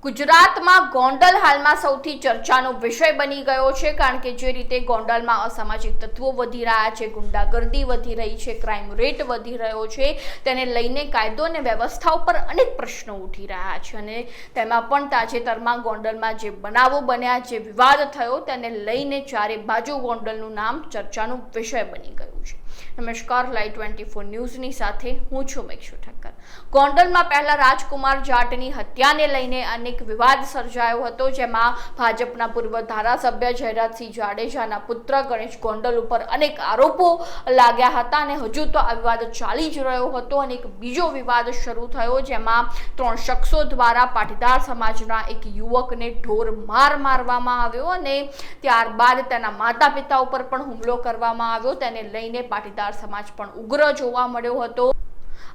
ગુજરાતમાં ગોંડલ હાલમાં સૌથી ચર્ચાનો વિષય બની ગયો છે, કારણ કે જે રીતે ગોંડલમાં અસામાજિક તત્વો વધી રહ્યા છે, ગુંડાગર્દી વધી રહી છે, ક્રાઇમ રેટ વધી રહ્યો છે, તેને લઈને કાયદો અને વ્યવસ્થા ઉપર અનેક પ્રશ્નો ઉઠી રહ્યા છે અને તેમાં પણ તાજેતરમાં ગોંડલમાં જે બનાવો બન્યા, જે વિવાદ થયો, તેને લઈને ચારે બાજુ ગોંડલનું નામ ચર્ચાનો વિષય બની ગયું છે। નમસ્કાર, લાઈવ 24 ન્યૂઝની સાથે હું છું મેક્ષુ ઠક્કર। ગોંડલમાં પહેલા રાજકુમાર જાટની હત્યાને લઈને અનેક વિવાદ સર્જાયો હતો, જેમાં ભાજપના પૂર્વ ધારાસભ્ય જયરાજસિંહ જાડેજાના પુત્ર ગણેશ ગોંડલ ઉપર અનેક આરોપો લાગ્યા હતા અને હજુ તો આ વિવાદ ચાલી જ રહ્યો હતો અને એક બીજો વિવાદ શરૂ થયો, જેમાં 3 શખ્સો દ્વારા પાટીદાર સમાજના એક યુવકને ઢોર મારવામાં આવ્યો અને ત્યારબાદ તેના માતા પિતા ઉપર પણ હુમલો કરવામાં આવ્યો। તેને લઈને પાટીદાર સમાજ પણ ઉગ્ર જોવા મળ્યો હતો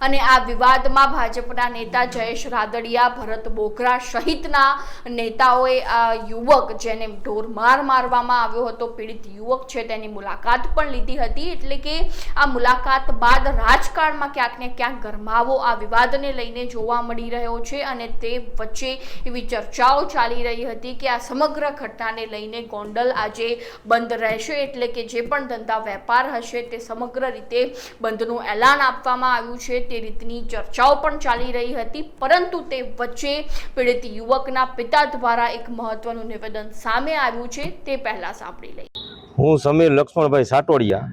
અને આ વિવાદમાં ભાજપના નેતા જયેશ રાદડિયા, ભરત બોગરા સહિતના નેતાઓએ આ યુવક જેને ઢોર મારવામાં આવ્યો હતો, પીડિત યુવક છે, તેની મુલાકાત પણ લીધી હતી। એટલે કે આ મુલાકાત બાદ રાજકારણમાં ક્યાંક ને ક્યાંક ગરમાવો આ વિવાદને લઈને જોવા મળી રહ્યો છે અને તે વચ્ચે એવી ચર્ચાઓ ચાલી રહી હતી કે આ સમગ્ર ઘટનાને લઈને ગોંડલ આજે બંધ રહેશે, એટલે કે જે પણ ધંધા વેપાર હશે તે સમગ્ર રીતે બંધનું એલાન આપવામાં આવ્યું છે। તે રીતની ચર્ચાઓ પણ ચાલી રહી હતી, પરંતુ તે વચ્ચે પીડિત યુવકના પિતા દ્વારા એક મહત્વનું નિવેદન સામે આવ્યું છે, તે પહેલા સાંભળી લઈએ। હું સમીર લક્ષ્મણભાઈ સાટોડિયા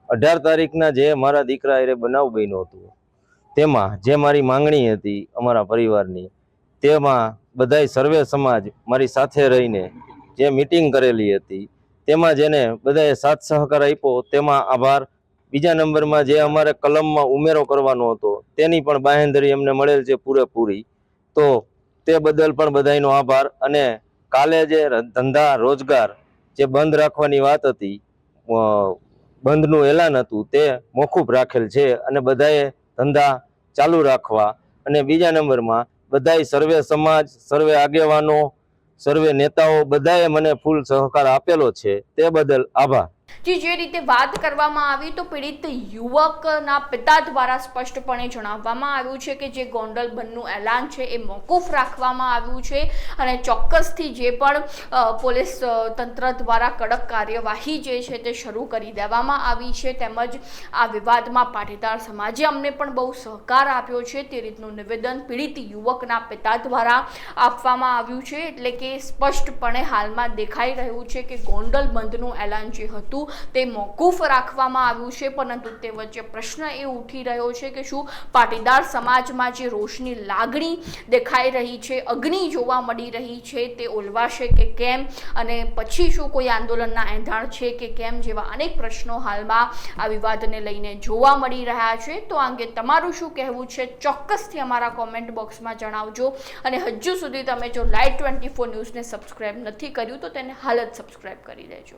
18 તારીખના જે મારા દીકરા એ બનાવ બન્યો હતો, તેમાં જે મારી માંગણી હતી અમારા પરિવારની, તેમાં બધાય સર્વે સમાજ મારી સાથે રહીને જે મીટિંગ કરેલી હતી, તેમાં જેને બધાએ સાથ સહકાર આપ્યો તેમાં આભાર। બીજા નંબરમાં જે અમારે કલમમાં ઉમેરો કરવાનો હતો તેની પણ બાંહેધરી અમને મળેલ છે પૂરેપૂરી, તો તે બદલ પણ બધાનો આભાર। અને કાલે જે ધંધા રોજગાર જે બંધ રાખવાની વાત હતી, બંધનું એલાન હતું, તે મોકૂફ રાખેલ છે અને બધાએ ધંધા ચાલુ રાખવા। અને બીજા નંબરમાં બધાય સર્વે સમાજ, સર્વે આગેવાનો, સર્વે નેતાઓ બધાએ મને ફૂલ સહકાર આપેલો છે, તે બદલ આભાર। જે રીતે વાત કરવામાં આવી તો પીડિત યુવકના પિતા દ્વારા સ્પષ્ટપણે જણાવવામાં આવ્યું છે કે જે ગોંડલ બંધનું એલાન છે એ મોકૂફ રાખવામાં આવ્યું છે અને ચોક્કસથી જે પણ પોલીસ તંત્ર દ્વારા કડક કાર્યવાહી જે છે તે શરૂ કરી દેવામાં આવી છે, તેમજ આ વિવાદમાં પાટીદાર સમાજે અમને પણ બહુ સહકાર આપ્યો છે, તે રીતનું નિવેદન પીડિત યુવકના પિતા દ્વારા આપવામાં આવ્યું છે। એટલે કે સ્પષ્ટપણે હાલમાં દેખાઈ રહ્યું છે કે ગોંડલ બંધનું એલાન જે હતું તે મોકૂફ રાખવામાં આવ્યું છે, પરંતુ તે વચ્ચે પ્રશ્ન એ ઉઠી રહ્યો છે કે શું પાટીદાર સમાજમાં જે રોષની લાગણી દેખાઈ રહી છે, અગ્નિ જોવા મળી રહી છે, તે ઓલવાશે કે કેમ અને પછી શું કોઈ આંદોલનના એંધાણ છે કે કેમ, જેવા અનેક પ્રશ્નો હાલમાં આ વિવાદને લઈને જોવા મળી રહ્યા છે। તો આ અંગે તમારું શું કહેવું છે, ચોક્કસથી અમારા કોમેન્ટ બોક્સમાં જણાવજો અને હજુ સુધી તમે જો લાઈવ 24 ન્યૂઝને સબસ્ક્રાઇબ નથી કર્યું તો તેને હાલ જ સબસ્ક્રાઇબ કરી દેજો।